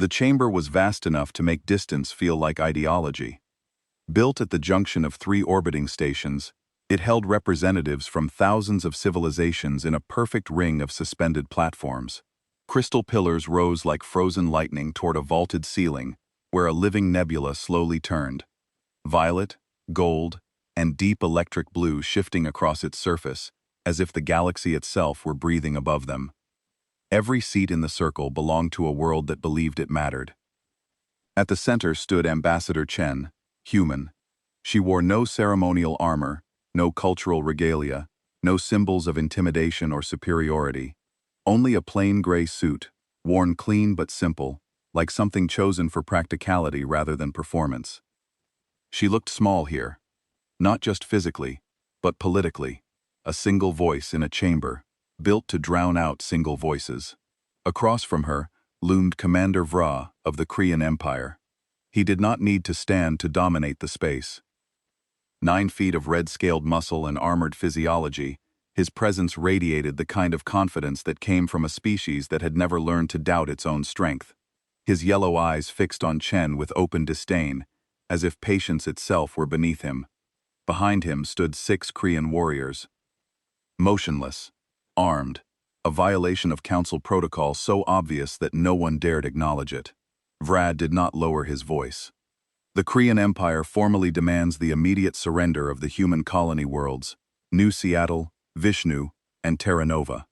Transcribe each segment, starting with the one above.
The chamber was vast enough to make distance feel like ideology. Built at the junction of 3 orbiting stations, it held representatives from thousands of civilizations in a perfect ring of suspended platforms. Crystal pillars rose like frozen lightning toward a vaulted ceiling, where a living nebula slowly turned. Violet, gold, and deep electric blue shifting across its surface, as if the galaxy itself were breathing above them. Every seat in the circle belonged to a world that believed it mattered. At the center stood Ambassador Chen, human. She wore no ceremonial armor, no cultural regalia, no symbols of intimidation or superiority. Only a plain gray suit, worn clean but simple, like something chosen for practicality rather than performance. She looked small here, not just physically, but politically, a single voice in a chamber, built to drown out single voices. Across from her loomed Commander Vra of the Korean Empire. He did not need to stand to dominate the space. 9 feet of red-scaled muscle and armored physiology, his presence radiated the kind of confidence that came from a species that had never learned to doubt its own strength. His yellow eyes fixed on Chen with open disdain, as if patience itself were beneath him. Behind him stood 6 Korean warriors. Motionless, armed, a violation of council protocol so obvious that no one dared acknowledge it. Vrad did not lower his voice. The Korean Empire formally demands the immediate surrender of the human colony worlds, New Seattle, Vishnu, and Terra Nova.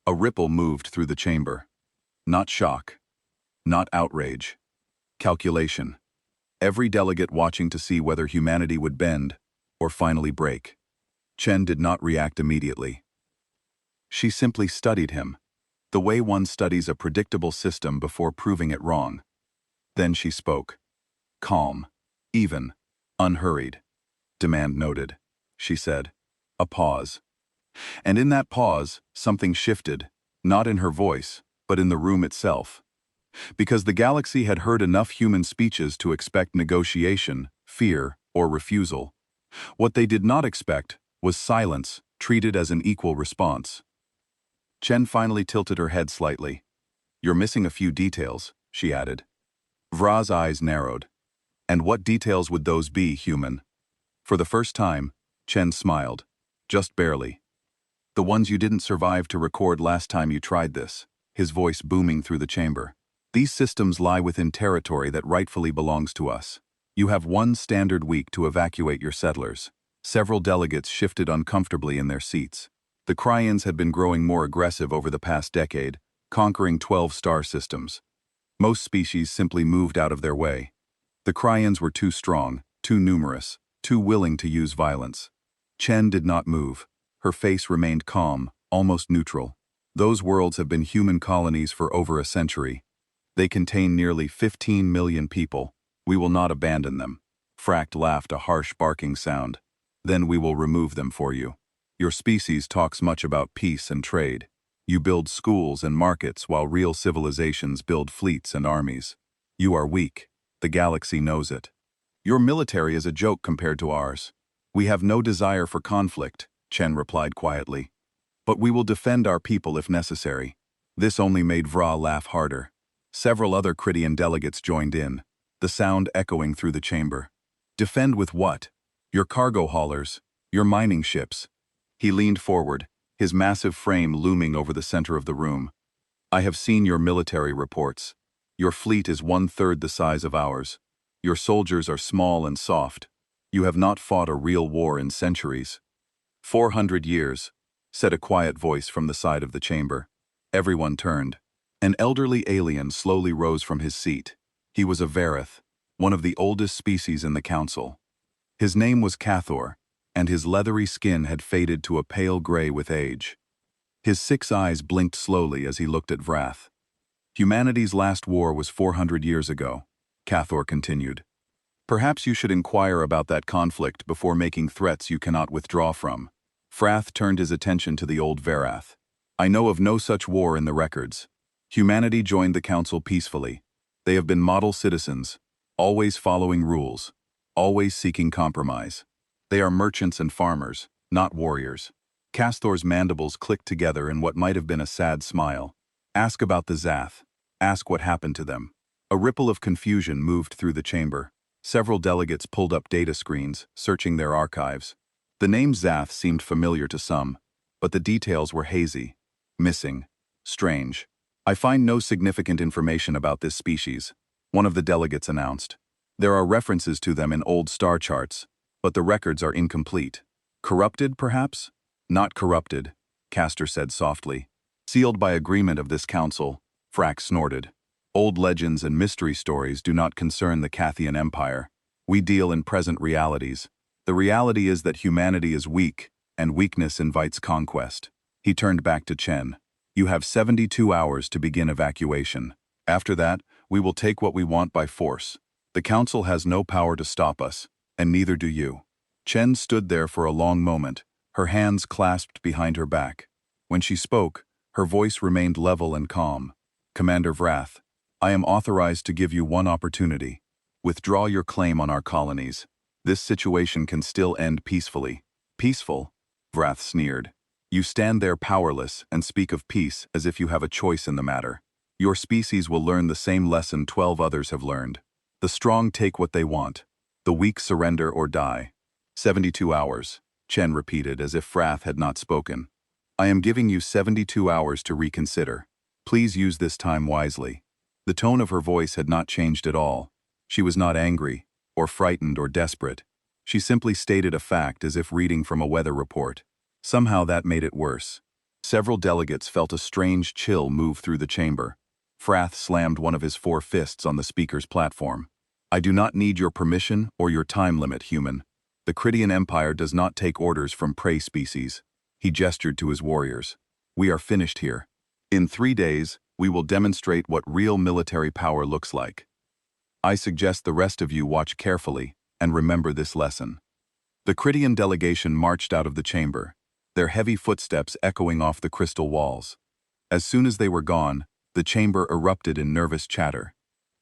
A ripple moved through the chamber. Not shock, not outrage. Calculation. Every delegate watching to see whether humanity would bend or finally break. Chen did not react immediately. She simply studied him, the way one studies a predictable system before proving it wrong. Then she spoke. Calm, even, unhurried. Demand noted, she said. A pause. And in that pause, something shifted, not in her voice, but in the room itself. Because the galaxy had heard enough human speeches to expect negotiation, fear, or refusal. What they did not expect was silence, treated as an equal response. Chen finally tilted her head slightly. You're missing a few details, she added. Vra's eyes narrowed. And what details would those be, human? For the first time, Chen smiled. Just barely. The ones you didn't survive to record last time you tried this, his voice booming through the chamber. These systems lie within territory that rightfully belongs to us. You have 1 standard week to evacuate your settlers. Several delegates shifted uncomfortably in their seats. The Cryans had been growing more aggressive over the past decade, conquering 12 star systems. Most species simply moved out of their way. The Cryans were too strong, too numerous, too willing to use violence. Chen did not move. Her face remained calm, almost neutral. Those worlds have been human colonies for over a century. They contain nearly 15 million people. We will not abandon them. Fract laughed a harsh barking sound. Then we will remove them for you. Your species talks much about peace and trade. You build schools and markets while real civilizations build fleets and armies. You are weak. The galaxy knows it. Your military is a joke compared to ours. We have no desire for conflict, Chen replied quietly. But we will defend our people if necessary. This only made Vra laugh harder. Several other Krydian delegates joined in, the sound echoing through the chamber. Defend with what? Your cargo haulers, your mining ships. He leaned forward, his massive frame looming over the center of the room. I have seen your military reports. Your fleet is 1/3 the size of ours. Your soldiers are small and soft. You have not fought a real war in centuries. 400 years, said a quiet voice from the side of the chamber. Everyone turned. An elderly alien slowly rose from his seat. He was a Vareth, one of the oldest species in the council. His name was Cathor, and his leathery skin had faded to a pale gray with age. His 6 eyes blinked slowly as he looked at Vrath. Humanity's last war was 400 years ago, Cathor continued. Perhaps you should inquire about that conflict before making threats you cannot withdraw from. Vrath turned his attention to the old Varath. I know of no such war in the records. Humanity joined the council peacefully. They have been model citizens, always following rules, always seeking compromise. They are merchants and farmers, not warriors. Castor's mandibles clicked together in what might have been a sad smile. Ask about the Zath. Ask what happened to them. A ripple of confusion moved through the chamber. Several delegates pulled up data screens, searching their archives. The name Zath seemed familiar to some, but the details were hazy, missing, strange. I find no significant information about this species, one of the delegates announced. There are references to them in old star charts, but the records are incomplete. Corrupted, perhaps? Not corrupted, Castor said softly. Sealed by agreement of this council, Frax snorted. Old legends and mystery stories do not concern the Cathian Empire. We deal in present realities. The reality is that humanity is weak, and weakness invites conquest. He turned back to Chen. You have 72 hours to begin evacuation. After that, we will take what we want by force. The council has no power to stop us, and neither do you. Chen stood there for a long moment, her hands clasped behind her back. When she spoke, her voice remained level and calm. Commander Vrath, I am authorized to give you one opportunity. Withdraw your claim on our colonies. This situation can still end peacefully. Peaceful? Vrath sneered. You stand there powerless and speak of peace as if you have a choice in the matter. Your species will learn the same lesson 12 others have learned. The strong take what they want. The weak surrender or die. 72 hours, Chen repeated as if Vrath had not spoken. I am giving you 72 hours to reconsider. Please use this time wisely. The tone of her voice had not changed at all. She was not angry, or frightened or desperate. She simply stated a fact as if reading from a weather report. Somehow that made it worse. Several delegates felt a strange chill move through the chamber. Vrath slammed one of his 4 fists on the speaker's platform. I do not need your permission or your time limit, human. The Cridian Empire does not take orders from prey species. He gestured to his warriors. We are finished here. In 3 days, we will demonstrate what real military power looks like. I suggest the rest of you watch carefully and remember this lesson. The Cridian delegation marched out of the chamber, their heavy footsteps echoing off the crystal walls. As soon as they were gone, the chamber erupted in nervous chatter.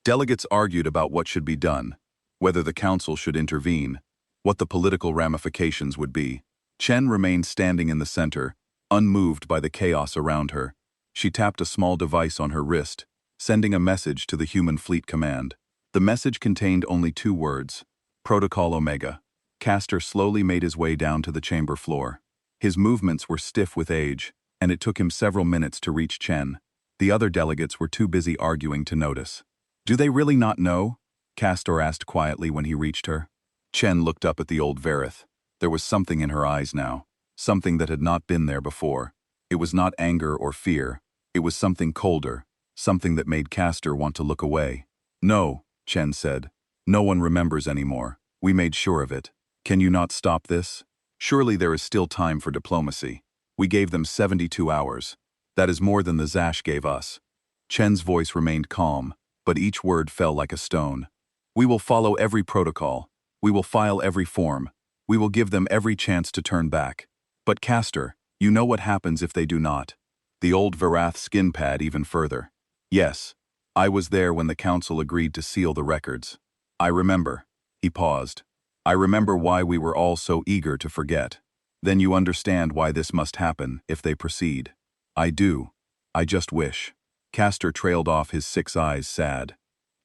Delegates argued about what should be done, whether the council should intervene, what the political ramifications would be. Chen remained standing in the center, unmoved by the chaos around her. She tapped a small device on her wrist, sending a message to the human fleet command. The message contained only 2 words, Protocol Omega. Castor slowly made his way down to the chamber floor. His movements were stiff with age, and it took him several minutes to reach Chen. The other delegates were too busy arguing to notice. Do they really not know? Castor asked quietly when he reached her. Chen looked up at the old Varith. There was something in her eyes now, something that had not been there before. It was not anger or fear. It was something colder, something that made Castor want to look away. No, Chen said. No one remembers anymore. We made sure of it. Can you not stop this? Surely there is still time for diplomacy. We gave them 72 hours. That is more than the Zash gave us. Chen's voice remained calm, but each word fell like a stone. We will follow every protocol. We will file every form. We will give them every chance to turn back. But Castor, you know what happens if they do not. The old Varath skin pad even further. Yes, I was there when the council agreed to seal the records. I remember. He paused. I remember why we were all so eager to forget. Then you understand why this must happen if they proceed. I do. I just wish. Castor trailed off, his 6 eyes sad.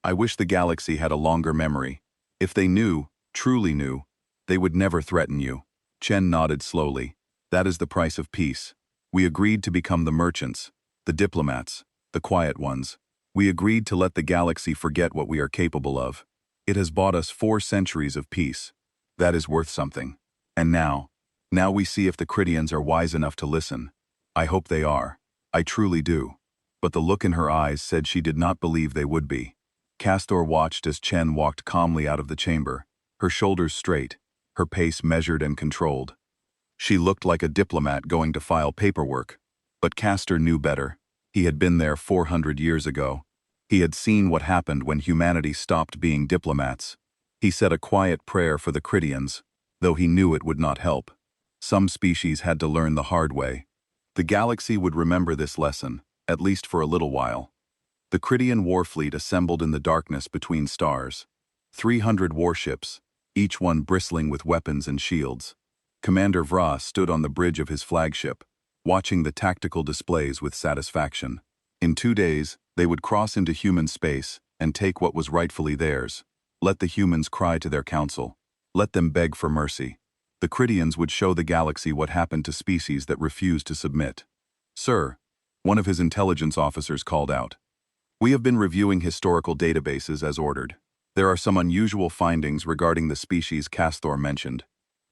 I wish the galaxy had a longer memory. If they knew, truly knew, they would never threaten you. Chen nodded slowly. That is the price of peace. We agreed to become the merchants, the diplomats, the quiet ones. We agreed to let the galaxy forget what we are capable of. It has bought us 4 centuries of peace. That is worth something. And now we see if the Cridians are wise enough to listen. I hope they are. I truly do. But the look in her eyes said she did not believe they would be. Castor watched as Chen walked calmly out of the chamber, her shoulders straight, her pace measured and controlled. She looked like a diplomat going to file paperwork. But Castor knew better. He had been there 400 years ago. He had seen what happened when humanity stopped being diplomats. He said a quiet prayer for the Cridians, though he knew it would not help. Some species had to learn the hard way. The galaxy would remember this lesson, at least for a little while. The Cridian warfleet assembled in the darkness between stars. 300 warships, each one bristling with weapons and shields. Commander Vra stood on the bridge of his flagship, watching the tactical displays with satisfaction. In 2 days, They would cross into human space and take what was rightfully theirs. Let the humans cry to their council. Let them beg for mercy. The Critians would show the galaxy what happened to species that refused to submit. "Sir," one of his intelligence officers called out, "we have been reviewing historical databases as ordered. There are some unusual findings regarding the species Castor mentioned.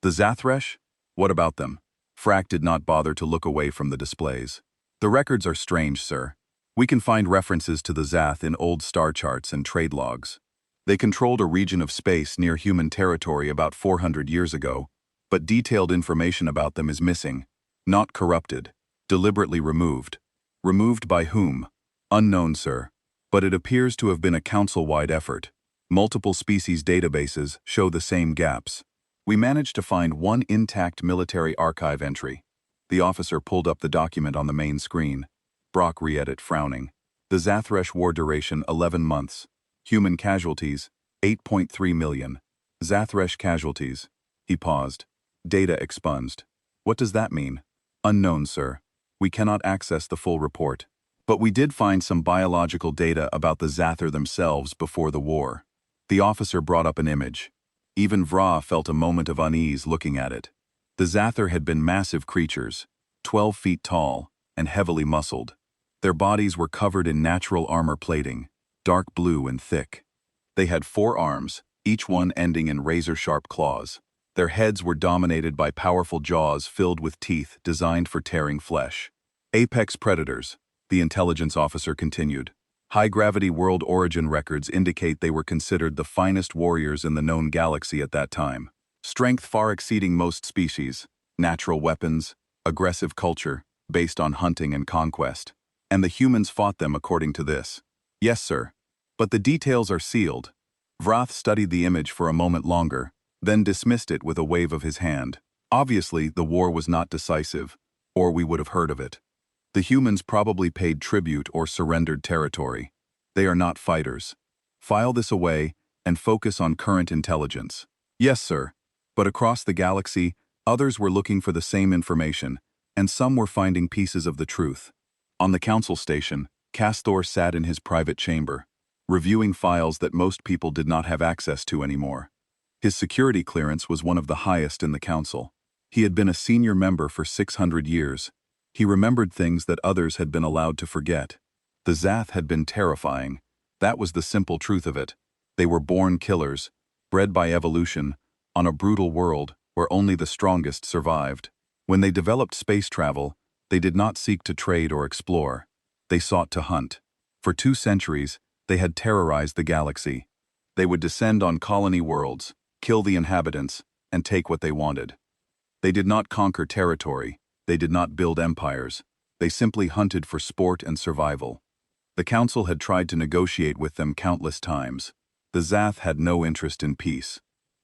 The Zathresh? What about them?" Frack did not bother to look away from the displays. "The records are strange, sir. We can find references to the Zath in old star charts and trade logs. They controlled a region of space near human territory about 400 years ago, but detailed information about them is missing. Not corrupted. Deliberately removed. Removed by whom? Unknown, sir. But it appears to have been a council-wide effort. Multiple species databases show the same gaps. We managed to find one intact military archive entry." The officer pulled up the document on the main screen. Brock read it, frowning. "The Zathresh War duration 11 months. Human casualties 8.3 million. Zathresh casualties." He paused. "Data expunged. What does that mean?" "Unknown, sir. We cannot access the full report. But we did find some biological data about the Zather themselves before the war." The officer brought up an image. Even Vra felt a moment of unease looking at it. The Zather had been massive creatures, 12 feet tall, and heavily muscled. Their bodies were covered in natural armor plating, dark blue and thick. They had 4 arms, each one ending in razor-sharp claws. Their heads were dominated by powerful jaws filled with teeth designed for tearing flesh. "Apex predators," the intelligence officer continued. "High-gravity world origin records indicate they were considered the finest warriors in the known galaxy at that time. Strength far exceeding most species, natural weapons, aggressive culture, based on hunting and conquest. And the humans fought them according to this." "Yes, sir. But the details are sealed." Vrath studied the image for a moment longer, then dismissed it with a wave of his hand. "Obviously, the war was not decisive, or we would have heard of it. The humans probably paid tribute or surrendered territory. They are not fighters. File this away and focus on current intelligence." "Yes, sir. But across the galaxy, others were looking for the same information, and some were finding pieces of the truth." On the council station, Castor sat in his private chamber, reviewing files that most people did not have access to anymore. His security clearance was one of the highest in the council. He had been a senior member for 600 years. He remembered things that others had been allowed to forget. The Zath had been terrifying. That was the simple truth of it. They were born killers, bred by evolution, on a brutal world where only the strongest survived. When they developed space travel, they did not seek to trade or explore. They sought to hunt. For 2 centuries, they had terrorized the galaxy. They would descend on colony worlds, kill the inhabitants, and take what they wanted. They did not conquer territory. They did not build empires. They simply hunted for sport and survival. The council had tried to negotiate with them countless times. The Zath had no interest in peace.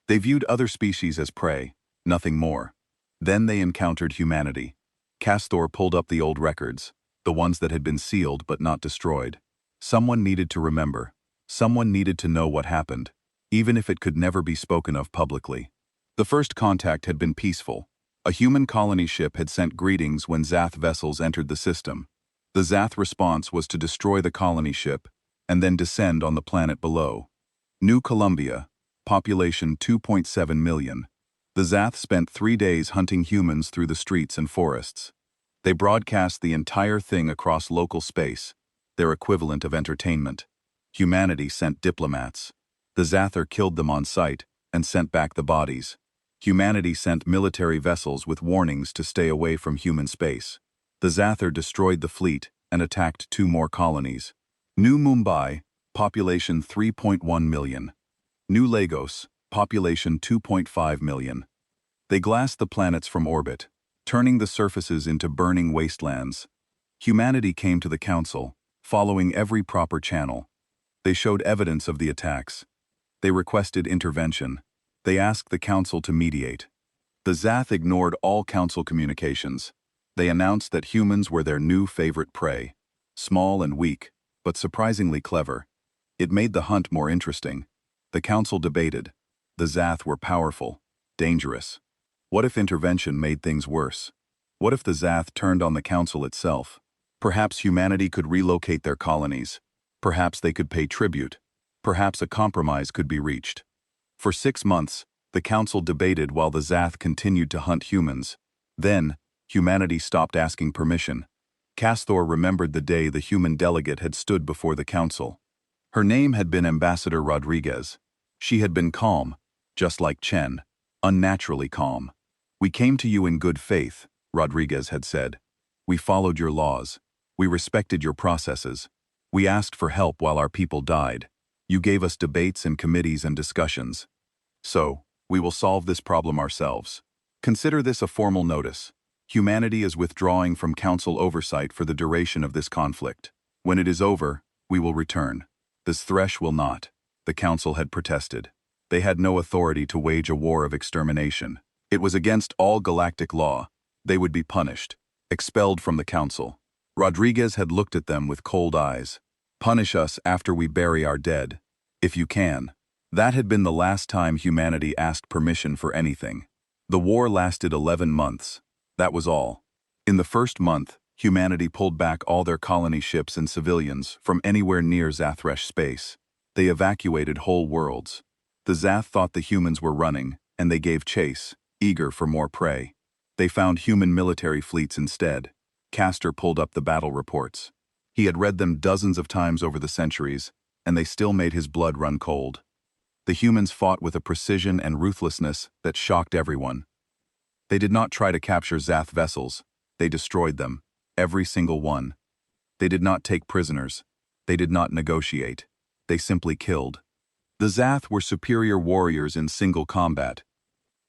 They viewed other species as prey, nothing more. Then they encountered humanity. Castor pulled up the old records, the ones that had been sealed but not destroyed. Someone needed to remember. Someone needed to know what happened, even if it could never be spoken of publicly. The first contact had been peaceful. A human colony ship had sent greetings when Zath vessels entered the system. The Zath response was to destroy the colony ship and then descend on the planet below. New Columbia, population 2.7 million. The Zath spent 3 days hunting humans through the streets and forests. They broadcast the entire thing across local space, their equivalent of entertainment. Humanity sent diplomats. The Zather killed them on sight and sent back the bodies. Humanity sent military vessels with warnings to stay away from human space. The Zather destroyed the fleet and attacked 2 more colonies. New Mumbai, population 3.1 million. New Lagos, population 2.5 million. They glassed the planets from orbit, turning the surfaces into burning wastelands. Humanity came to the council, following every proper channel. They showed evidence of the attacks. They requested intervention. They asked the council to mediate. The Zath ignored all council communications. They announced that humans were their new favorite prey. Small and weak, but surprisingly clever. It made the hunt more interesting. The council debated. The Zath were powerful, dangerous. What if intervention made things worse? What if the Zath turned on the council itself? Perhaps humanity could relocate their colonies, Perhaps they could pay tribute. Perhaps a compromise could be reached. For 6 months, the council debated while the Zath continued to hunt humans. Then, humanity stopped asking permission. Castor remembered the day the human delegate had stood before the council. Her name had been Ambassador Rodriguez. She had been calm, just like Chen, unnaturally calm. "We came to you in good faith," Rodriguez had said. "We followed your laws. We respected your processes. We asked for help while our people died. You gave us debates and committees and discussions. So, we will solve this problem ourselves. Consider this a formal notice. Humanity is withdrawing from council oversight for the duration of this conflict. When it is over, we will return. This Thresh will not," the council had protested. They had no authority to wage a war of extermination. It was against all galactic law. They would be punished, expelled from the council. Rodriguez had looked at them with cold eyes. "Punish us after we bury our dead, if you can." That had been the last time humanity asked permission for anything. The war lasted 11 months. That was all. In the first month, humanity pulled back all their colony ships and civilians from anywhere near Zathresh space. They evacuated whole worlds. The Zath thought the humans were running, and they gave chase, eager for more prey. They found human military fleets instead. Castor pulled up the battle reports. He had read them dozens of times over the centuries, and they still made his blood run cold. The humans fought with a precision and ruthlessness that shocked everyone. They did not try to capture Zath vessels. They destroyed them, every single one. They did not take prisoners. They did not negotiate. They simply killed. The Zath were superior warriors in single combat.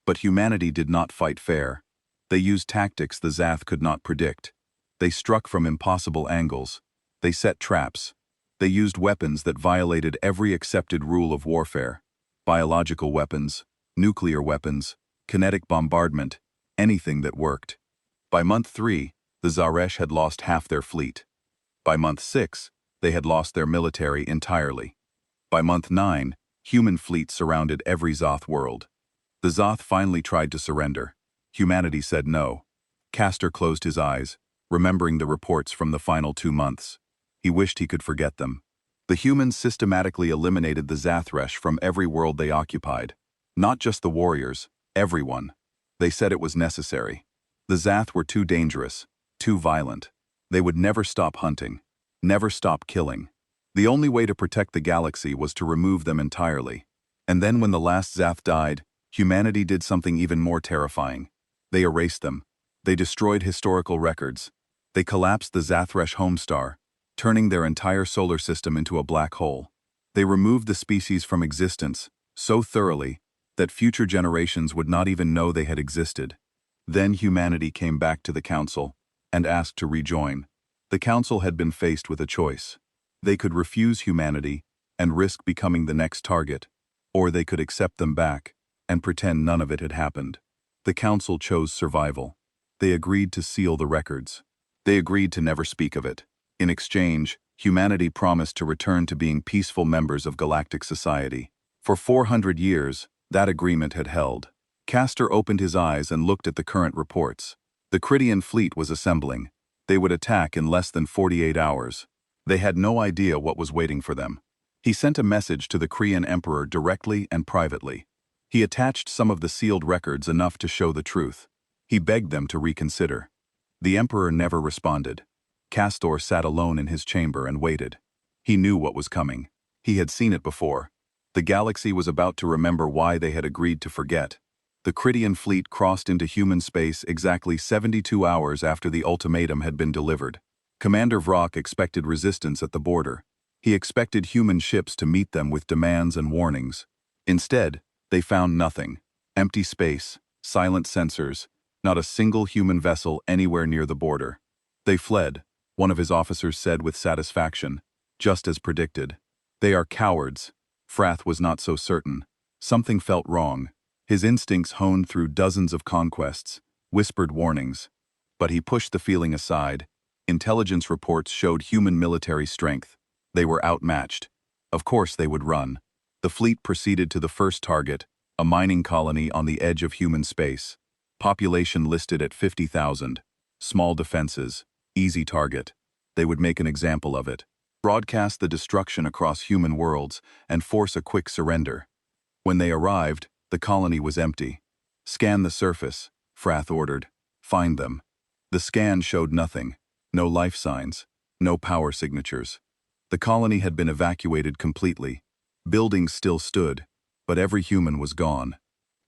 But humanity did not fight fair. They used tactics the Zath could not predict. They struck from impossible angles. They set traps. They used weapons that violated every accepted rule of warfare. Biological weapons, nuclear weapons, kinetic bombardment, anything that worked. By month 3, the Zaresh had lost half their fleet. By month 6, they had lost their military entirely. By month 9, human fleets surrounded every Zoth world. The Zoth finally tried to surrender. Humanity said no. Castor closed his eyes, remembering the reports from the final 2 months. He wished he could forget them. The humans systematically eliminated the Zathresh from every world they occupied. Not just the warriors, everyone. They said it was necessary. The Zath were too dangerous, too violent. They would never stop hunting, never stop killing. The only way to protect the galaxy was to remove them entirely. And then when the last Zath died, humanity did something even more terrifying. They erased them. They destroyed historical records. They collapsed the Zathresh homestar, turning their entire solar system into a black hole. They removed the species from existence so thoroughly that future generations would not even know they had existed. Then humanity came back to the council and asked to rejoin. The council had been faced with a choice. They could refuse humanity and risk becoming the next target, or they could accept them back and pretend none of it had happened. The council chose survival. They agreed to seal the records. They agreed to never speak of it. In exchange, humanity promised to return to being peaceful members of galactic society. For 400 years, that agreement had held. Castor opened his eyes and looked at the current reports. The Krydian fleet was assembling. They would attack in less than 48 hours. They had no idea what was waiting for them. He sent a message to the Kryan Emperor directly and privately. He attached some of the sealed records enough to show the truth. He begged them to reconsider. The Emperor never responded. Castor sat alone in his chamber and waited. He knew what was coming. He had seen it before. The galaxy was about to remember why they had agreed to forget. The Krydian fleet crossed into human space exactly 72 hours after the ultimatum had been delivered. Commander Vrock expected resistance at the border. He expected human ships to meet them with demands and warnings. Instead, they found nothing. Empty space, silent sensors, not a single human vessel anywhere near the border. They fled, one of his officers said with satisfaction, just as predicted. They are cowards. Frath was not so certain. Something felt wrong. His instincts honed through dozens of conquests, whispered warnings. But he pushed the feeling aside. Intelligence reports showed human military strength. They were outmatched. Of course they would run. The fleet proceeded to the first target, a mining colony on the edge of human space. Population listed at 50,000. Small defenses. Easy target. They would make an example of it. broadcast the destruction across human worlds, and force a quick surrender. When they arrived, the colony was empty. "Scan the surface," Frath ordered. "Find them." The scan showed nothing. No life signs. No power signatures. The colony had been evacuated completely. Buildings still stood, but every human was gone.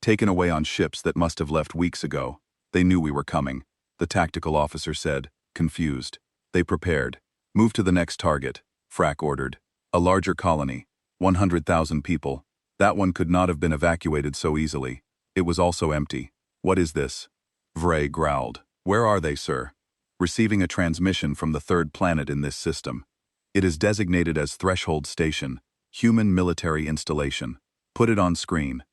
Taken away on ships that must have left weeks ago. "They knew we were coming," the tactical officer said, confused. "They prepared. Move to the next target," Frack ordered. "A larger colony. 100,000 people. That one could not have been evacuated so easily. It was also empty." "What is this?" Vray growled. "Where are they, sir?" "Receiving a transmission from the third planet in this system. It is designated as Threshold Station, Human Military Installation. Put it on screen."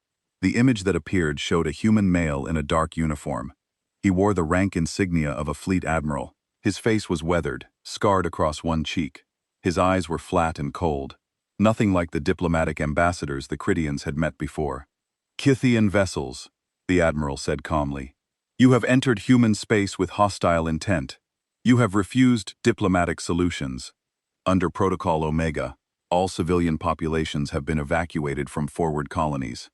The image that appeared showed a human male in a dark uniform. He wore the rank insignia of a fleet admiral. His face was weathered, scarred across one cheek. His eyes were flat and cold. Nothing like the diplomatic ambassadors the Krydians had met before. "Kythian vessels," the admiral said calmly. "You have entered human space with hostile intent. You have refused diplomatic solutions. Under Protocol Omega, all civilian populations have been evacuated from forward colonies.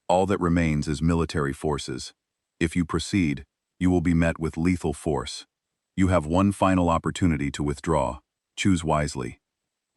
All that remains is military forces. If you proceed, you will be met with lethal force. You have one final opportunity to withdraw. Choose wisely."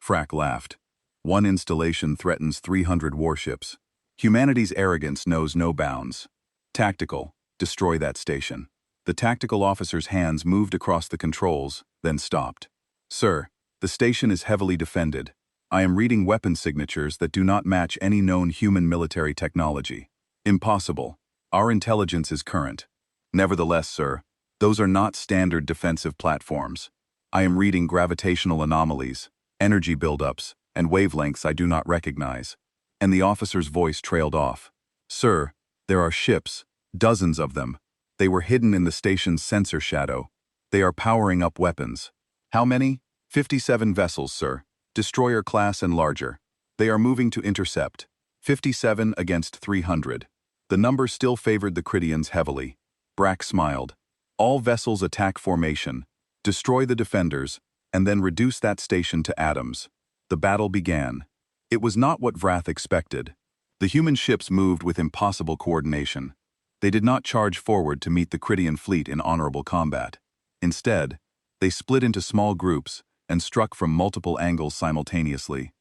Frack laughed. "One installation threatens 300 warships. Humanity's arrogance knows no bounds. Tactical, destroy that station." The tactical officer's hands moved across the controls, then stopped. "Sir, the station is heavily defended. I am reading weapon signatures that do not match any known human military technology. Impossible. Our intelligence is current. Nevertheless, sir, those are not standard defensive platforms. I am reading gravitational anomalies, energy buildups, and wavelengths I do not recognize." And the officer's voice trailed off. "Sir, there are ships, dozens of them. They were hidden in the station's sensor shadow. They are powering up weapons." "How many?" 57 vessels, sir. Destroyer class and larger. They are moving to intercept. 57 against 300. The number still favored the Krydians heavily. Brack smiled. "All vessels attack formation. Destroy the defenders, and then reduce that station to atoms." The battle began. It was not what Vrath expected. The human ships moved with impossible coordination. They did not charge forward to meet the Krydian fleet in honorable combat. Instead, they split into small groups and struck from multiple angles simultaneously.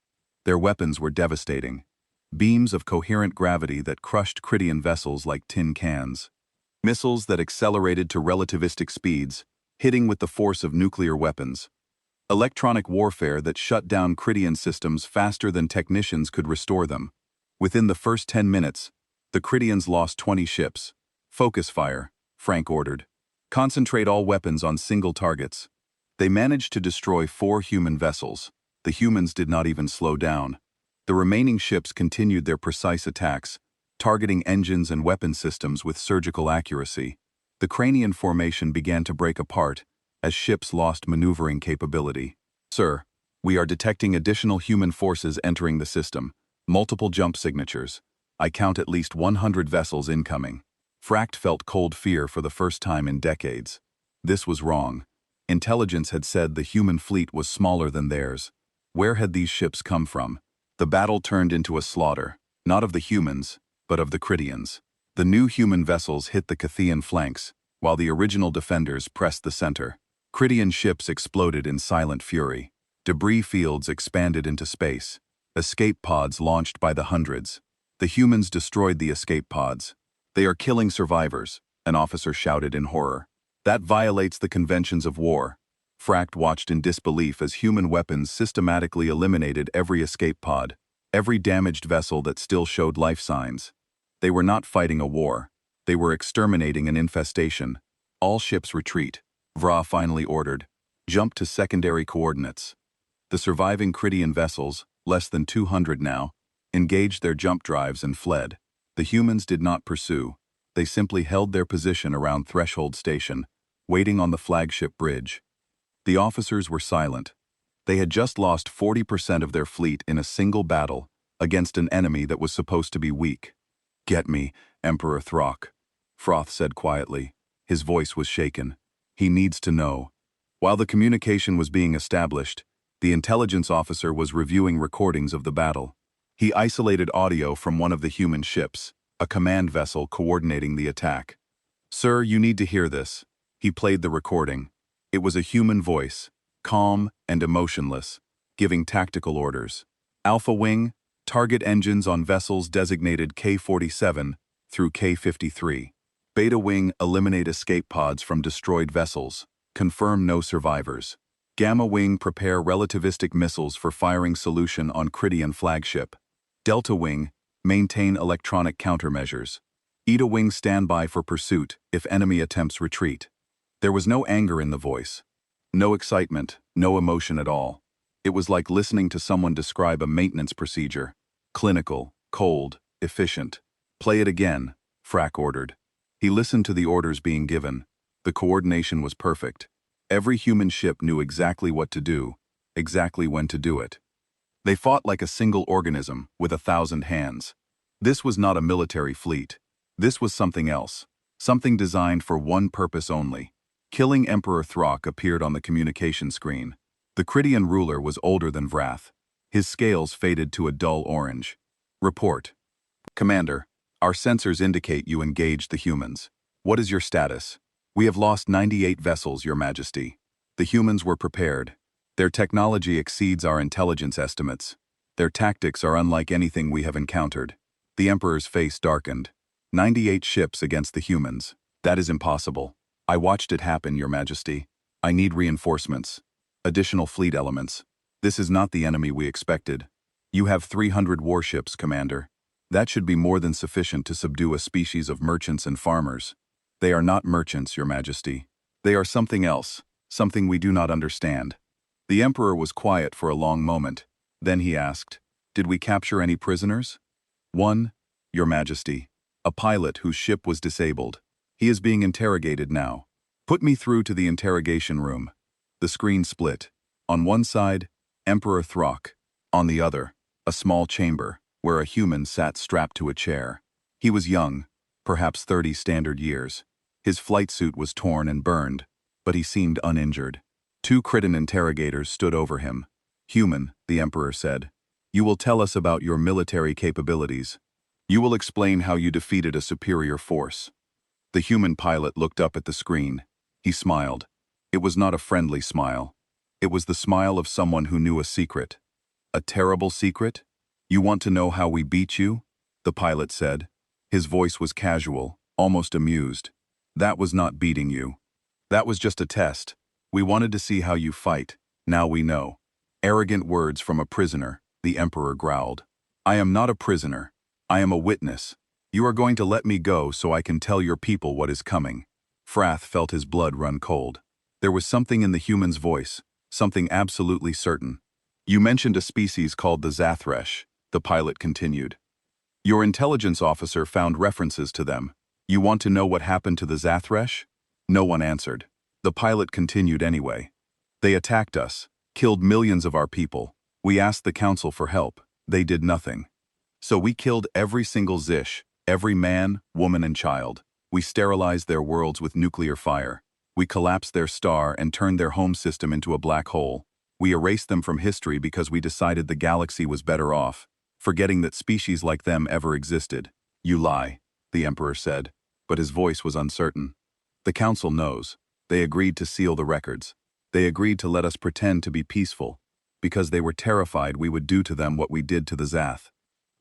Their weapons were devastating. Beams of coherent gravity that crushed Krydian vessels like tin cans. Missiles that accelerated to relativistic speeds, hitting with the force of nuclear weapons. Electronic warfare that shut down Krydian systems faster than technicians could restore them. Within the first 10 minutes, the Krydians lost 20 ships. "Focus fire," Frank ordered. "Concentrate all weapons on single targets." They managed to destroy 4 human vessels. The humans did not even slow down. The remaining ships continued their precise attacks, targeting engines and weapon systems with surgical accuracy. The Cranian formation began to break apart as ships lost maneuvering capability. "Sir, we are detecting additional human forces entering the system. Multiple jump signatures. I count at least 100 vessels incoming." Fract felt cold fear for the first time in decades. This was wrong. Intelligence had said the human fleet was smaller than theirs. Where had these ships come from? The battle turned into a slaughter, not of the humans, but of the Krydians. The new human vessels hit the Kythian flanks, while the original defenders pressed the center. Krydian ships exploded in silent fury. Debris fields expanded into space. Escape pods launched by the hundreds. The humans destroyed the escape pods. "They are killing survivors," an officer shouted in horror. "That violates the conventions of war." Fract watched in disbelief as human weapons systematically eliminated every escape pod, every damaged vessel that still showed life signs. They were not fighting a war. They were exterminating an infestation. "All ships retreat," Vra finally ordered. "Jump to secondary coordinates." The surviving Krydian vessels, less than 200 now, engaged their jump drives and fled. The humans did not pursue. They simply held their position around Threshold Station, waiting on the flagship bridge. The officers were silent. They had just lost 40% of their fleet in a single battle against an enemy that was supposed to be weak. "Get me, Emperor Throck," Froth said quietly. His voice was shaken. "He needs to know." While the communication was being established, The intelligence officer was reviewing recordings of the battle. He isolated audio from one of the human ships, a command vessel coordinating the attack. "Sir, you need to hear this." He played the recording. It was a human voice, calm and emotionless, giving tactical orders. "Alpha Wing, target engines on vessels designated K-47 through K-53. Beta Wing, eliminate escape pods from destroyed vessels. Confirm no survivors. Gamma Wing, prepare relativistic missiles for firing solution on Krydian flagship. Delta Wing, maintain electronic countermeasures. Eta Wing, stand by for pursuit if enemy attempts retreat." There was no anger in the voice. No excitement, no emotion at all. It was like listening to someone describe a maintenance procedure. Clinical, cold, efficient. "Play it again," Frack ordered. He listened to the orders being given. The coordination was perfect. Every human ship knew exactly what to do, exactly when to do it. They fought like a single organism, with 1,000 hands. This was not a military fleet. This was something else. Something designed for one purpose only. Killing Emperor Throck appeared on the communication screen. The Krydian ruler was older than Vrath. His scales faded to a dull orange. "Report. Commander, our sensors indicate you engaged the humans. What is your status?" "We have lost 98 vessels, Your Majesty. The humans were prepared. Their technology exceeds our intelligence estimates. Their tactics are unlike anything we have encountered." The Emperor's face darkened. 98 ships against the humans. That is impossible. I watched it happen, Your Majesty. I need reinforcements. Additional fleet elements. This is not the enemy we expected. You have 300 warships, Commander. That should be more than sufficient to subdue a species of merchants and farmers. They are not merchants, Your Majesty. They are something else, something we do not understand. The Emperor was quiet for a long moment. Then he asked, "Did we capture any prisoners?" "One, Your Majesty. A pilot whose ship was disabled. He is being interrogated now. Put me through to the interrogation room." The screen split. On one side, Emperor Throck. On the other, a small chamber, where a human sat strapped to a chair. He was young, perhaps 30 standard years. His flight suit was torn and burned, but he seemed uninjured. 2 Krydian interrogators stood over him. "Human," the Emperor said, "you will tell us about your military capabilities. You will explain how you defeated a superior force." The human pilot looked up at the screen. He smiled. It was not a friendly smile. It was the smile of someone who knew a secret. "A terrible secret? You want to know how we beat you?" the pilot said. His voice was casual, almost amused. "That was not beating you. That was just a test. We wanted to see how you fight. Now we know." "Arrogant words from a prisoner," the Emperor growled. "I am not a prisoner. I am a witness. You are going to let me go so I can tell your people what is coming." Frath felt his blood run cold. There was something in the human's voice, something absolutely certain. "You mentioned a species called the Zathresh," the pilot continued. "Your intelligence officer found references to them. You want to know what happened to the Zathresh?" No one answered. The pilot continued anyway. "They attacked us, killed millions of our people. We asked the council for help. They did nothing. So we killed every single Zish, every man, woman and child. We sterilized their worlds with nuclear fire. We collapsed their star and turned their home system into a black hole. We erased them from history because we decided the galaxy was better off, forgetting that species like them ever existed." "You lie," the Emperor said, but his voice was uncertain. "The council knows. They agreed to seal the records. They agreed to let us pretend to be peaceful, because they were terrified we would do to them what we did to the Zath."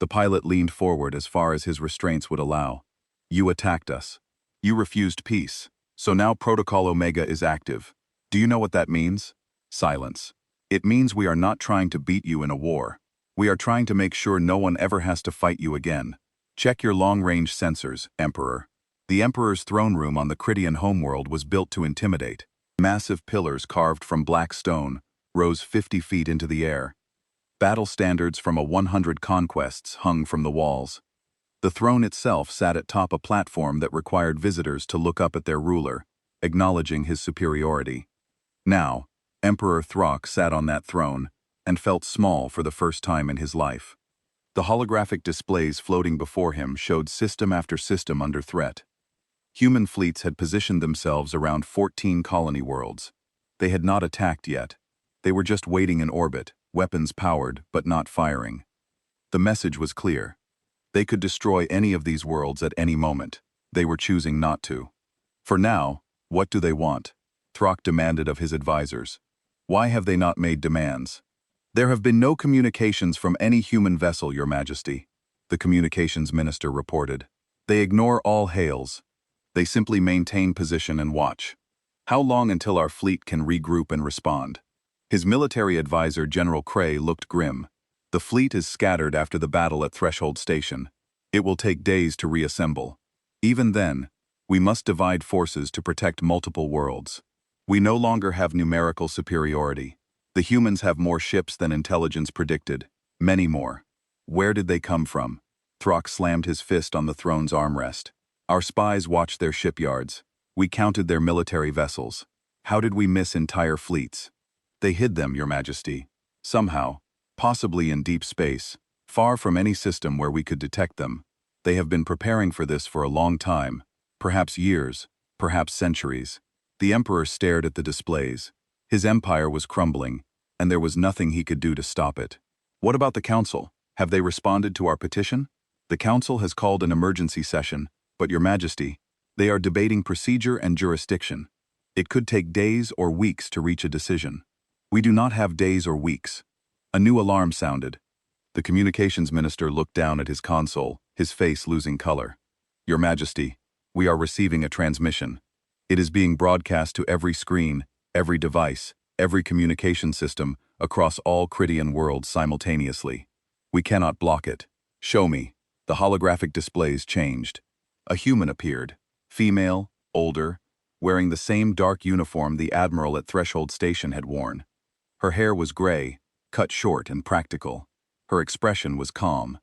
The pilot leaned forward as far as his restraints would allow. "You attacked us. You refused peace. So now Protocol Omega is active. Do you know what that means?" Silence. "It means we are not trying to beat you in a war. We are trying to make sure no one ever has to fight you again. Check your long-range sensors, Emperor." The Emperor's throne room on the Krydian homeworld was built to intimidate. Massive pillars carved from black stone rose 50 feet into the air. Battle standards from a 100 conquests hung from the walls. The throne itself sat atop a platform that required visitors to look up at their ruler, acknowledging his superiority. Now, Emperor Throck sat on that throne and felt small for the first time in his life. The holographic displays floating before him showed system after system under threat. Human fleets had positioned themselves around 14 colony worlds. They had not attacked yet. They were just waiting in orbit, weapons powered but not firing. The message was clear. They could destroy any of these worlds at any moment. They were choosing not to. For now, what do they want? Throck demanded of his advisors. Why have they not made demands? There have been no communications from any human vessel, Your Majesty, the communications minister reported. They ignore all hails. They simply maintain position and watch. How long until our fleet can regroup and respond? His military advisor, General Cray, looked grim. The fleet is scattered after the battle at Threshold Station. It will take days to reassemble. Even then, we must divide forces to protect multiple worlds. We no longer have numerical superiority. The humans have more ships than intelligence predicted. Many more. Where did they come from? Throck slammed his fist on the throne's armrest. Our spies watched their shipyards. We counted their military vessels. How did we miss entire fleets? They hid them, Your Majesty. Somehow, possibly in deep space, far from any system where we could detect them. They have been preparing for this for a long time, perhaps years, perhaps centuries. The Emperor stared at the displays. His empire was crumbling, and there was nothing he could do to stop it. What about the Council? Have they responded to our petition? The Council has called an emergency session, but Your Majesty, they are debating procedure and jurisdiction. It could take days or weeks to reach a decision. We do not have days or weeks. A new alarm sounded. The communications minister looked down at his console, his face losing color. Your Majesty, we are receiving a transmission. It is being broadcast to every screen, every device, every communication system, across all Krydian worlds simultaneously. We cannot block it. Show me. The holographic displays changed. A human appeared. Female, older, wearing the same dark uniform the Admiral at Threshold Station had worn. Her hair was gray, cut short and practical. Her expression was calm.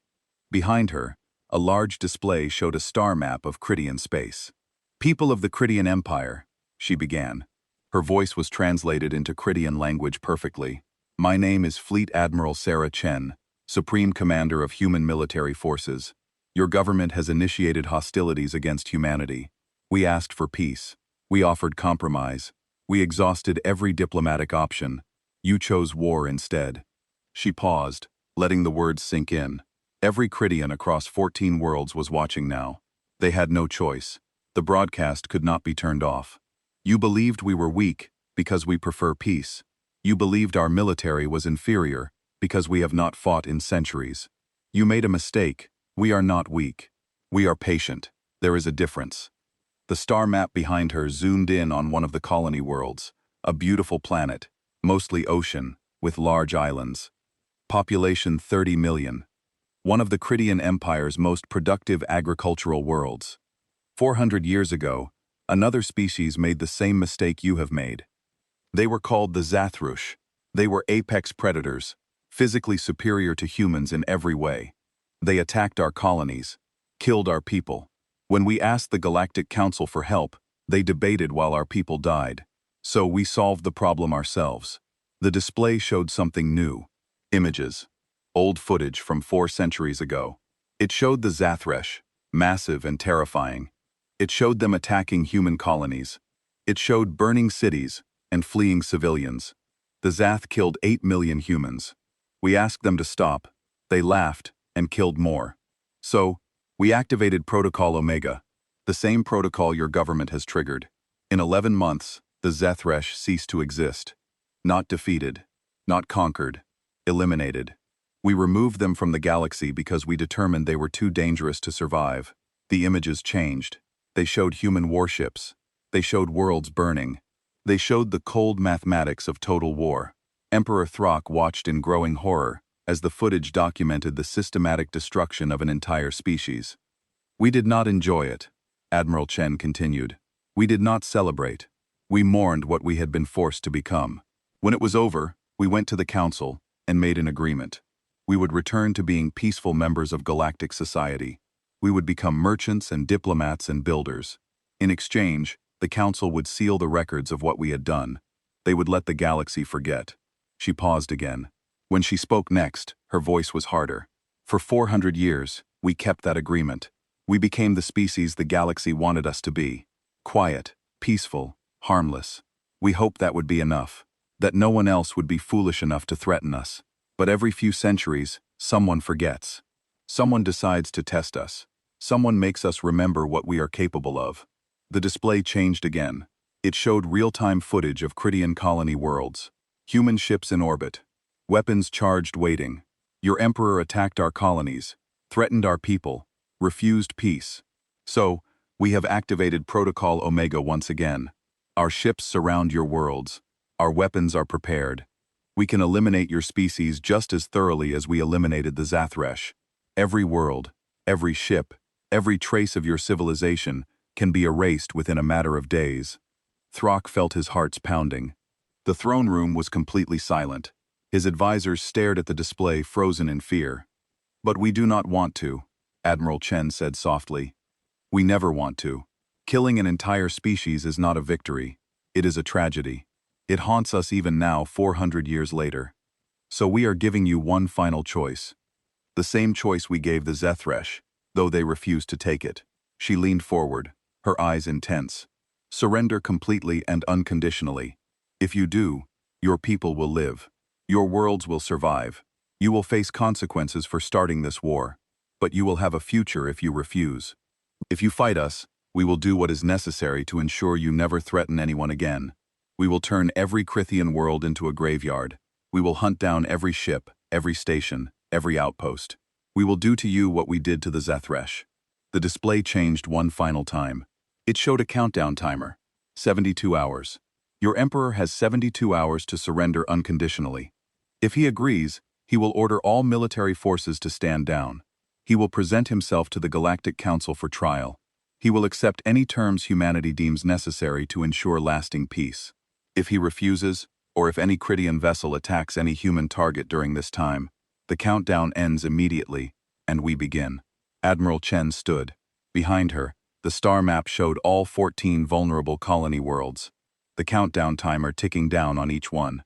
Behind her, a large display showed a star map of Krydian space. People of the Krydian Empire, she began. Her voice was translated into Krydian language perfectly. My name is Fleet Admiral Sarah Chen, Supreme Commander of Human Military Forces. Your government has initiated hostilities against humanity. We asked for peace. We offered compromise. We exhausted every diplomatic option. You chose war instead. She paused, letting the words sink in. Every Krydian across 14 worlds was watching now. They had no choice. The broadcast could not be turned off. You believed we were weak because we prefer peace. You believed our military was inferior because we have not fought in centuries. You made a mistake. We are not weak. We are patient. There is a difference. The star map behind her zoomed in on one of the colony worlds, a beautiful planet, mostly ocean, with large islands. Population 30 million. One of the Krydian Empire's most productive agricultural worlds. 400 years ago, another species made the same mistake you have made. They were called the Zathrush. They were apex predators, physically superior to humans in every way. They attacked our colonies, killed our people. When we asked the Galactic Council for help, they debated while our people died. So we solved the problem ourselves. The display showed something new. Images. Old footage from 4 centuries ago. It showed the Zathresh, massive and terrifying. It showed them attacking human colonies. It showed burning cities and fleeing civilians. The Zath killed 8 million humans. We asked them to stop. They laughed and killed more. So, we activated Protocol Omega, the same protocol your government has triggered. In 11 months, the Zathresh ceased to exist. Not defeated, not conquered, eliminated. We removed them from the galaxy because we determined they were too dangerous to survive. The images changed. They showed human warships. They showed worlds burning. They showed the cold mathematics of total war. Emperor Throck watched in growing horror as the footage documented the systematic destruction of an entire species. We did not enjoy it, Admiral Chen continued. We did not celebrate. We mourned what we had been forced to become. When it was over, we went to the Council and made an agreement. We would return to being peaceful members of galactic society. We would become merchants and diplomats and builders. In exchange, the Council would seal the records of what we had done. They would let the galaxy forget. She paused again. When she spoke next, her voice was harder. For 400 years, we kept that agreement. We became the species the galaxy wanted us to be. Quiet, peaceful, harmless. We hoped that would be enough. that no one else would be foolish enough to threaten us. But every few centuries, someone forgets. Someone decides to test us. Someone makes us remember what we are capable of. The display changed again. It showed real-time footage of Critian colony worlds. Human ships in orbit. Weapons charged waiting. Your emperor attacked our colonies, threatened our people, refused peace. So, we have activated Protocol Omega once again. Our ships surround your worlds. Our weapons are prepared. We can eliminate your species just as thoroughly as we eliminated the Zathresh. Every world, every ship, every trace of your civilization can be erased within a matter of days. Throck felt his heart's pounding. The throne room was completely silent. His advisors stared at the display, frozen in fear. But we do not want to, Admiral Chen said softly. We never want to. Killing an entire species is not a victory. It is a tragedy. It haunts us even now, 400 years later. So we are giving you one final choice. The same choice we gave the Zathresh, though they refused to take it. She leaned forward, her eyes intense. Surrender completely and unconditionally. If you do, your people will live. Your worlds will survive. You will face consequences for starting this war. But you will have a future if you refuse. If you fight us, we will do what is necessary to ensure you never threaten anyone again. We will turn every Crithian world into a graveyard. We will hunt down every ship, every station, every outpost. We will do to you what we did to the Zathresh. The display changed one final time. It showed a countdown timer. 72 hours. Your emperor has 72 hours to surrender unconditionally. If he agrees, he will order all military forces to stand down. He will present himself to the Galactic Council for trial. He will accept any terms humanity deems necessary to ensure lasting peace. If he refuses, or if any Critian vessel attacks any human target during this time, the countdown ends immediately, and we begin. Admiral Chen stood. Behind her, the star map showed all 14 vulnerable colony worlds, the countdown timer ticking down on each one.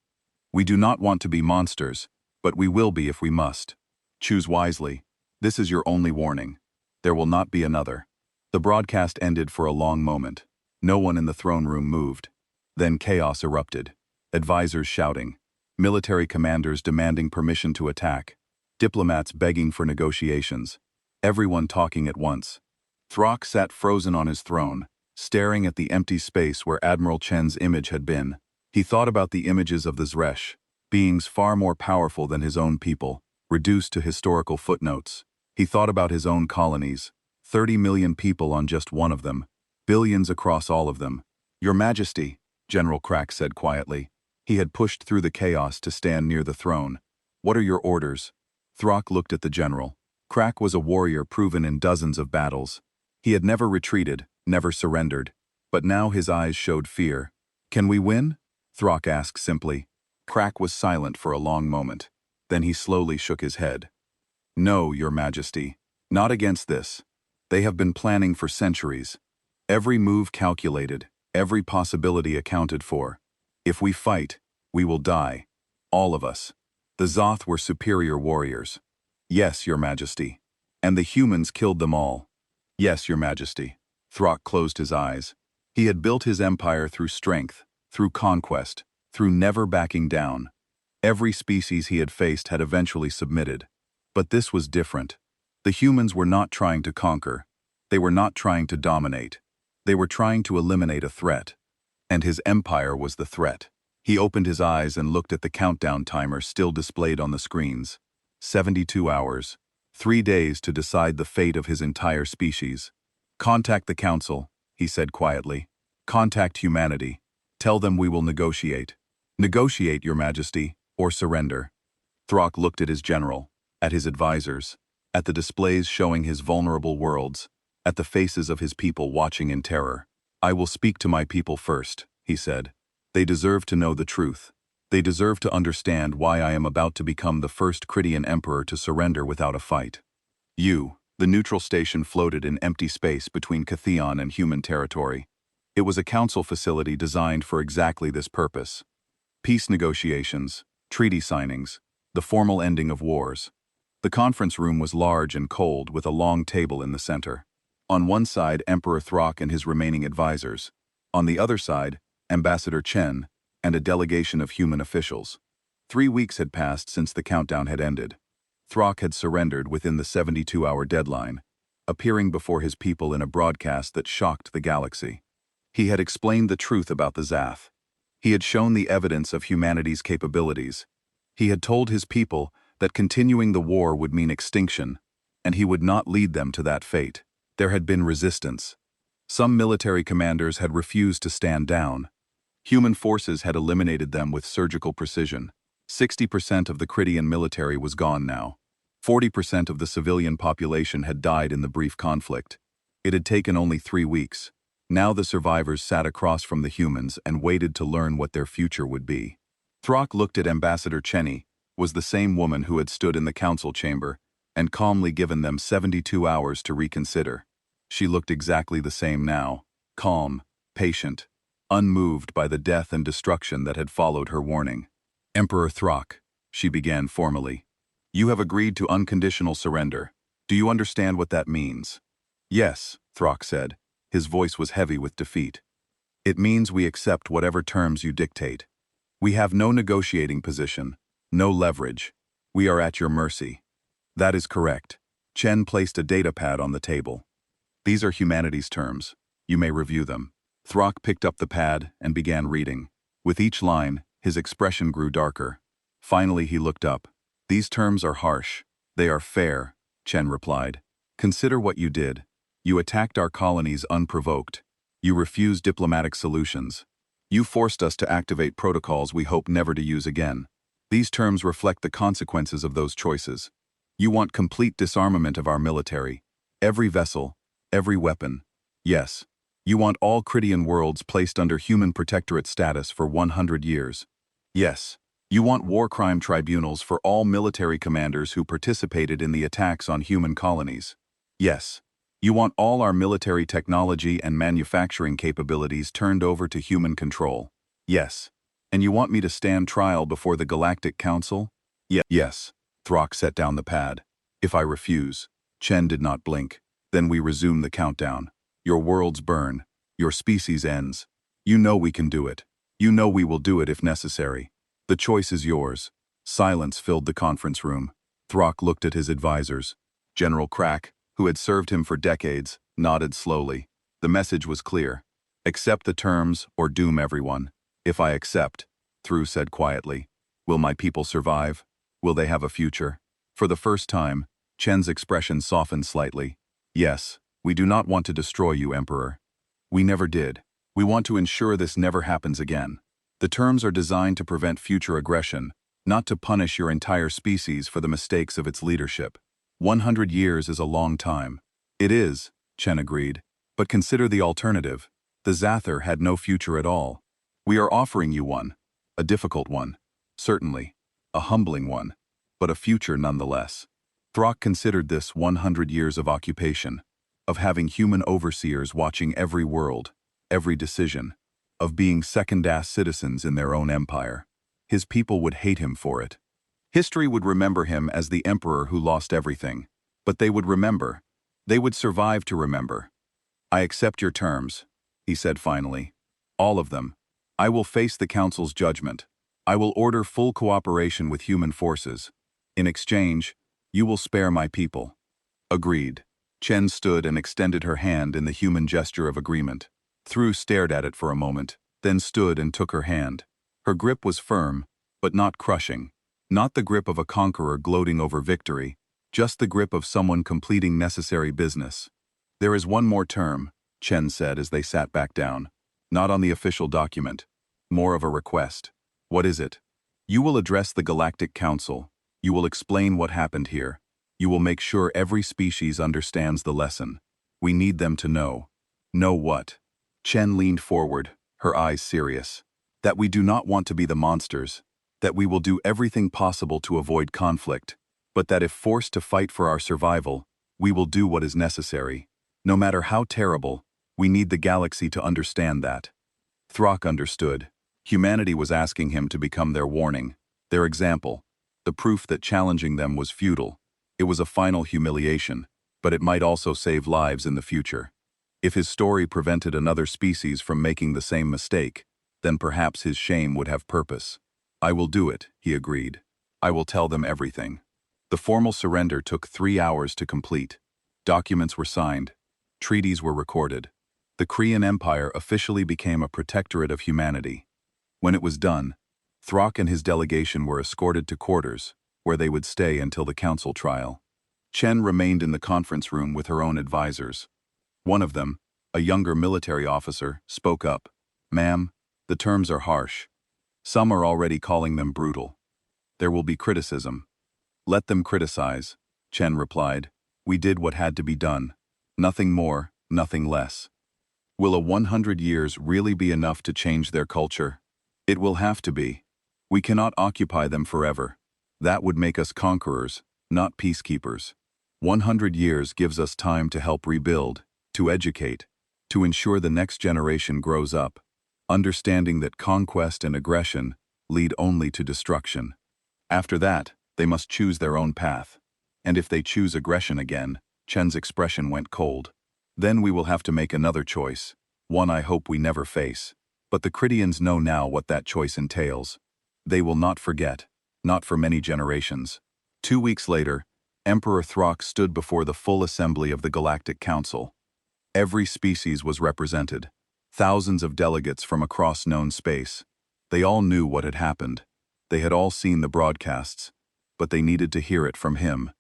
We do not want to be monsters, but we will be if we must. Choose wisely. This is your only warning. There will not be another. The broadcast ended for a long moment. No one in the throne room moved. Then chaos erupted. Advisors shouting. Military commanders demanding permission to attack. Diplomats begging for negotiations. Everyone talking at once. Throck sat frozen on his throne, staring at the empty space where Admiral Chen's image had been. He thought about the images of the Zresh, beings far more powerful than his own people, reduced to historical footnotes. He thought about his own colonies, 30 million people on just one of them, billions across all of them. Your Majesty, General Crack said quietly. He had pushed through the chaos to stand near the throne. What are your orders? Throck looked at the general. Crack was a warrior proven in dozens of battles. He had never retreated, never surrendered. But now his eyes showed fear. Can we win? Throck asked simply. Crack was silent for a long moment. Then he slowly shook his head. No, Your Majesty. Not against this. They have been planning for centuries. Every move calculated, every possibility accounted for. If we fight, we will die. All of us. The Zoth were superior warriors. Yes, Your Majesty. And the humans killed them all. Yes, Your Majesty. Throck closed his eyes. He had built his empire through strength, through conquest, through never backing down. Every species he had faced had eventually submitted. But this was different. The humans were not trying to conquer. They were not trying to dominate. They were trying to eliminate a threat. And his empire was the threat. He opened his eyes and looked at the countdown timer still displayed on the screens. 72 hours. 3 days to decide the fate of his entire species. Contact the Council, he said quietly. Contact humanity. Tell them we will negotiate. Negotiate, Your Majesty, or surrender. Throck looked at his general, at his advisors, at the displays showing his vulnerable worlds, at the faces of his people watching in terror. I will speak to my people first, he said. They deserve to know the truth. They deserve to understand why I am about to become the first Critian emperor to surrender without a fight. The neutral station floated in empty space between Cathion and human territory. It was a council facility designed for exactly this purpose. Peace negotiations, treaty signings, the formal ending of wars. The conference room was large and cold with a long table in the center. On one side, Emperor Throck and his remaining advisors. On the other side, Ambassador Chen, and a delegation of human officials. 3 weeks had passed since the countdown had ended. Throck had surrendered within the 72-hour deadline, appearing before his people in a broadcast that shocked the galaxy. He had explained the truth about the Zath. He had shown the evidence of humanity's capabilities. He had told his people that continuing the war would mean extinction, and he would not lead them to that fate. There had been resistance. Some military commanders had refused to stand down. Human forces had eliminated them with surgical precision. 60% of the Krydian military was gone now. 40% of the civilian population had died in the brief conflict. It had taken only 3 weeks. Now the survivors sat across from the humans and waited to learn what their future would be. Throck looked at Ambassador Cheney, was the same woman who had stood in the council chamber and calmly given them 72 hours to reconsider. She looked exactly the same now, calm, patient, unmoved by the death and destruction that had followed her warning. Emperor Throck, she began formally, you have agreed to unconditional surrender. Do you understand what that means? Yes, Throck said. His voice was heavy with defeat. It means we accept whatever terms you dictate. We have no negotiating position, no leverage. We are at your mercy. That is correct. Chen placed a data pad on the table. These are humanity's terms. You may review them. Throck picked up the pad and began reading. With each line, his expression grew darker. Finally, he looked up. These terms are harsh. They are fair, Chen replied. Consider what you did. You attacked our colonies unprovoked. You refused diplomatic solutions. You forced us to activate protocols we hope never to use again. These terms reflect the consequences of those choices. You want complete disarmament of our military. Every vessel, every weapon. Yes. You want all Krydian worlds placed under human protectorate status for 100 years. Yes. You want war crime tribunals for all military commanders who participated in the attacks on human colonies. Yes. You want all our military technology and manufacturing capabilities turned over to human control. Yes. And you want me to stand trial before the Galactic Council? Yes. Throck set down the pad. If I refuse. Chen did not blink. Then we resume the countdown. Your worlds burn. Your species ends. You know we can do it. You know we will do it if necessary. The choice is yours. Silence filled the conference room. Throck looked at his advisors. General Crack, who had served him for decades, nodded slowly. The message was clear. Accept the terms or doom everyone. If I accept, Thru said quietly, will my people survive? Will they have a future? For the first time, Chen's expression softened slightly. Yes, we do not want to destroy you, Emperor. We never did. We want to ensure this never happens again. The terms are designed to prevent future aggression, not to punish your entire species for the mistakes of its leadership. 100 years is a long time. It is, Chen agreed. But consider the alternative. The Zather had no future at all. We are offering you one. A difficult one. Certainly. A humbling one. But a future nonetheless. Throck considered this 100 years of occupation, of having human overseers watching every world, every decision, of being second-class citizens in their own empire. His people would hate him for it. History would remember him as the emperor who lost everything. But they would remember. They would survive to remember. I accept your terms, he said finally. All of them. I will face the council's judgment. I will order full cooperation with human forces. In exchange, you will spare my people. Agreed. Chen stood and extended her hand in the human gesture of agreement. Thru stared at it for a moment, then stood and took her hand. Her grip was firm, but not crushing. Not the grip of a conqueror gloating over victory, just the grip of someone completing necessary business. There is one more term, Chen said as they sat back down. Not on the official document. More of a request. What is it? You will address the Galactic Council. You will explain what happened here. You will make sure every species understands the lesson. We need them to know. Know what? Chen leaned forward, her eyes serious. That we do not want to be the monsters. That we will do everything possible to avoid conflict, but that if forced to fight for our survival, we will do what is necessary. No matter how terrible, we need the galaxy to understand that. Throck understood. Humanity was asking him to become their warning, their example, the proof that challenging them was futile. It was a final humiliation, but it might also save lives in the future. If his story prevented another species from making the same mistake, Then perhaps his shame would have purpose. "I will do it," he agreed. "I will tell them everything." The formal surrender took 3 hours to complete. Documents were signed. Treaties were recorded. The Korean Empire officially became a protectorate of humanity. When it was done, Throck and his delegation were escorted to quarters, where they would stay until the council trial. Chen remained in the conference room with her own advisors. One of them, a younger military officer, spoke up. "Ma'am, the terms are harsh. Some are already calling them brutal. There will be criticism." "Let them criticize," Chen replied. "We did what had to be done. Nothing more, nothing less." Will a 100 years really be enough to change their culture? It will have to be. We cannot occupy them forever. That would make us conquerors, not peacekeepers. 100 years gives us time to help rebuild, to educate, to ensure the next generation grows up, understanding that conquest and aggression lead only to destruction. After that, they must choose their own path. And if they choose aggression again, Chen's expression went cold. Then we will have to make another choice, one I hope we never face. But the Critians know now what that choice entails. They will not forget, not for many generations. 2 weeks later, Emperor Throck stood before the full assembly of the Galactic Council. Every species was represented, thousands of delegates from across known space. They all knew what had happened. They had all seen the broadcasts, but they needed to hear it from him.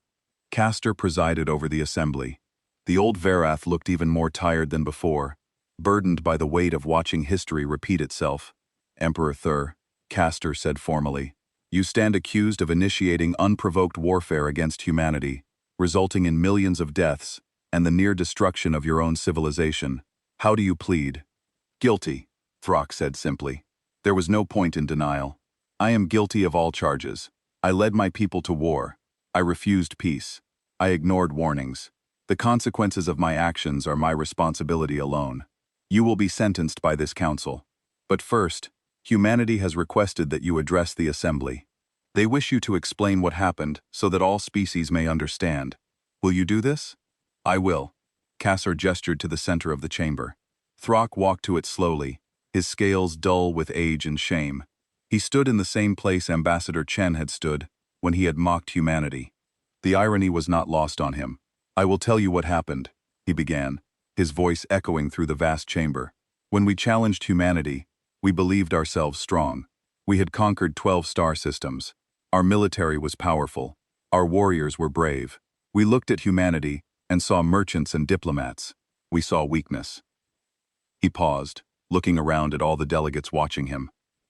Castor presided over the assembly. The old Varath looked even more tired than before, burdened by the weight of watching history repeat itself. "Emperor Thur," Castor said formally, "you stand accused of initiating unprovoked warfare against humanity, resulting in millions of deaths and the near destruction of your own civilization. How do you plead?" "Guilty," Throck said simply. There was no point in denial. "I am guilty of all charges. I led my people to war. I refused peace. I ignored warnings. The consequences of my actions are my responsibility alone. You will be sentenced by this council. But first, humanity has requested that you address the assembly. They wish you to explain what happened so that all species may understand. Will you do this?" "I will." Castor gestured to the center of the chamber. Throck walked to it slowly, his scales dull with age and shame. He stood in the same place Ambassador Chen had stood when he had mocked humanity. The irony was not lost on him. "I will tell you what happened," he began, his voice echoing through the vast chamber. "When we challenged humanity, we believed ourselves strong. We had conquered 12 star systems. Our military was powerful. Our warriors were brave. We looked at humanity and saw merchants and diplomats. We saw weakness." He paused, looking around at all the delegates watching him.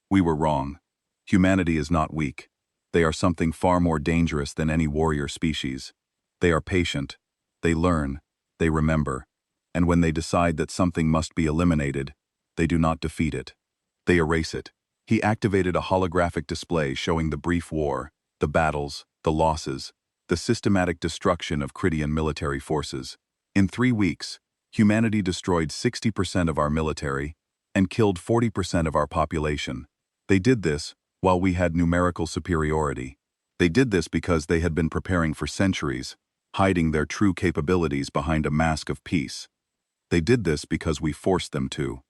"We were wrong. Humanity is not weak. They are something far more dangerous than any warrior species. They are patient. They learn. They remember. And when they decide that something must be eliminated, they do not defeat it. They erase it." He activated a holographic display showing the brief war, the battles, the losses, the systematic destruction of Critian military forces. In 3 weeks, humanity destroyed 60% of our military and killed 40% of our population. They did this while we had numerical superiority. They did this because they had been preparing for centuries, hiding their true capabilities behind a mask of peace. They did this because we forced them to.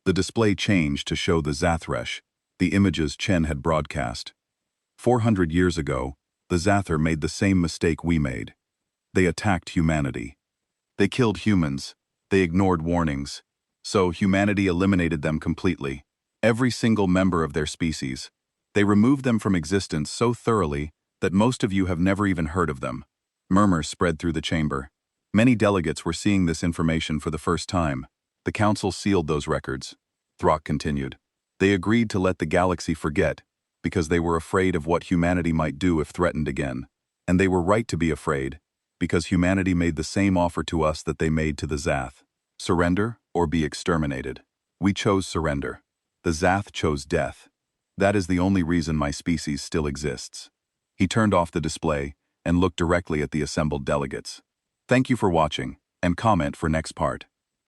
The display changed to show the Zathresh, the images Chen had broadcast. 400 years ago, the Zather made the same mistake we made. They attacked humanity. They killed humans. They ignored warnings. So humanity eliminated them completely. Every single member of their species. They removed them from existence so thoroughly that most of you have never even heard of them. Murmurs spread through the chamber. Many delegates were seeing this information for the first time. The council sealed those records. Throck continued. They agreed to let the galaxy forget, because they were afraid of what humanity might do if threatened again. And they were right to be afraid, because humanity made the same offer to us that they made to the Zath. Surrender or be exterminated. We chose surrender. The Zath chose death. That is the only reason my species still exists. He turned off the display and looked directly at the assembled delegates. Thank you for watching, and comment for next part.